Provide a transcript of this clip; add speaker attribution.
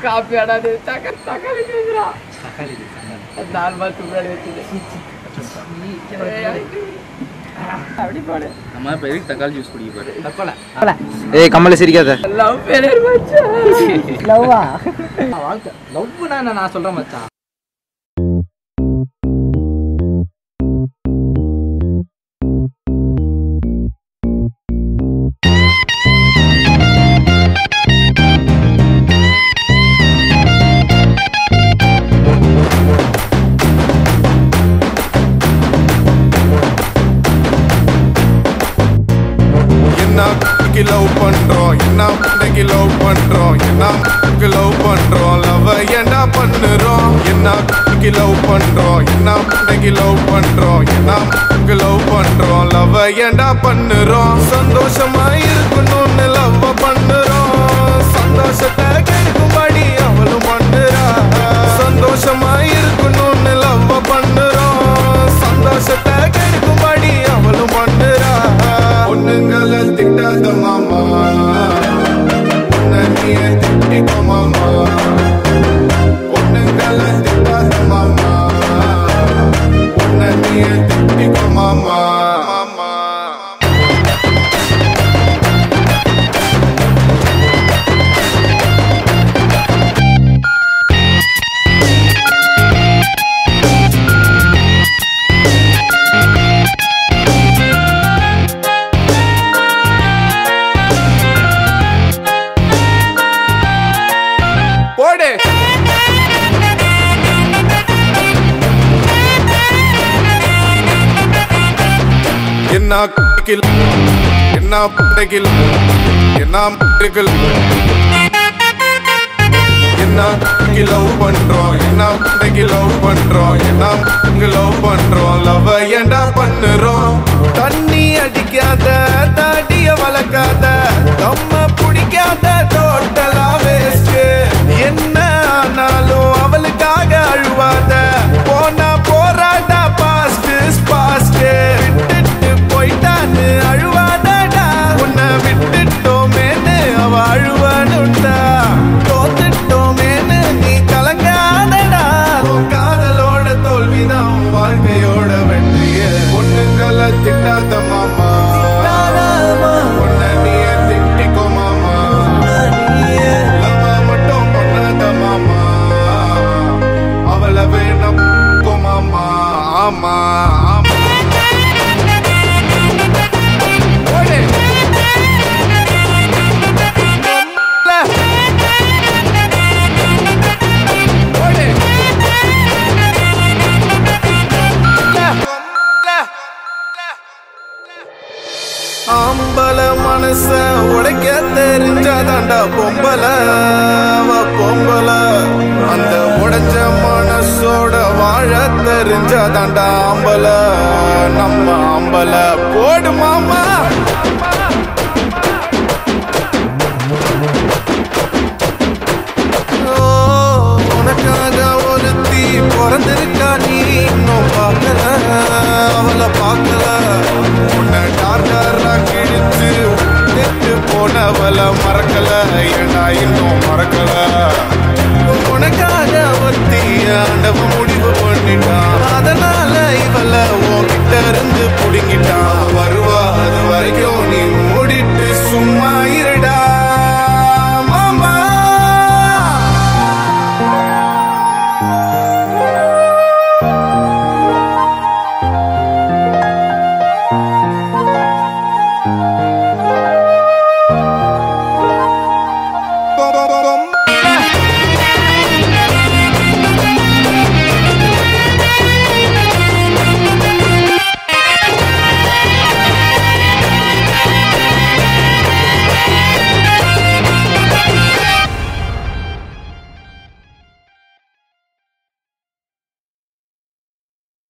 Speaker 1: copy ஆடாது தக்காளி நாலு மாசத்துக்கு முன்னாடி வச்சுது அப்படி போடு நம்ம பேருக்கு தக்காளி ஜூஸ் குடிக்க போடு தக்காளி ஏய் கம்மல சிரிக்காத லவ் ஃபெயிலியர் மச்சான் லவ்வா வாழ்க்கை லவ்னா நான் சொல்றேன் மச்சான்
Speaker 2: love பண்றோம் என்ன பண்றோம் love பண்றோம் லவ் என்ன பண்ணுறோம் என்ன love பண்றோம் என்ன பண்றோம் love பண்றோம் லவ் என்ன பண்ணுறோம் சந்தோஷமா இருக்கணும்னு லவ் பண்ணுறோம் சந்தோஷத்தை கிடைக்கும்படி அவளும் பண்ணுறா சந்தோஷமா இருக்கணும்னு லவ் பண்ணுறோம் சந்தோஷத்தை கிடைக்கும்படி அவளும் பண்ணுறா பொண்ணுங்களை திட்டாத மாமா பொண்ணிய திட்டிக்கோ மாமா பொண்ணுங்களை திட்டாத மாமா பொண்ணிய திட்டிக்கோ மாமா என்ன கில் என்ன பட்டகில் என்ன மட்டகில் என்ன லவ் பண்றோம் என்ன லவ் பண்றோம் என்ன லவ் பண்றோம் லவ் என்ன பண்ணுறோம் தண்ணி அடிக்காத தாடிய வளர்க்காத நம்ம பிடிக்காத டோட்டலா வேஸ்ட் என்ன ஆனாலும் அவளுக்காக அழுவாத போனா போராட்டா பாஸ்ட் பாஸ்ட் போயிட்டான்னு அழுவாதடா உன்னை விட்டுட்டோமேன்னு அவ அழுவானுண்டா தோத்துட்டோமேன்னு நீ கலங்காதடா காதலோட தோல்விதான் வாழ்க்கையோட வெற்றிய பொண்ணுங்களை திட்டாத மாமா பொண்ண நீய திட்டிக்கோ மாமா மட்டும் பொண்ணாத மாமா அவளை வேணும் மாமா ஆமா ஆம்பல மனச உடைக்க தெரிஞ்சாதாண்டா பொம்பல பொம்பல அந்த உடைஞ்ச மனசோட வாழ தெரிஞ்சாதாண்டா ஆம்பல நம்ம ஆம்பல போடு மாமா உனக்காக ஒருத்தி பிறந்திருக்கா நீ இன்னும் பார்க்கல அவளை பார்க்கல உன்னை டார்டரா கிழிச்சு போனவளை மறக்கல ஏண்டா இன்னும் மறக்கல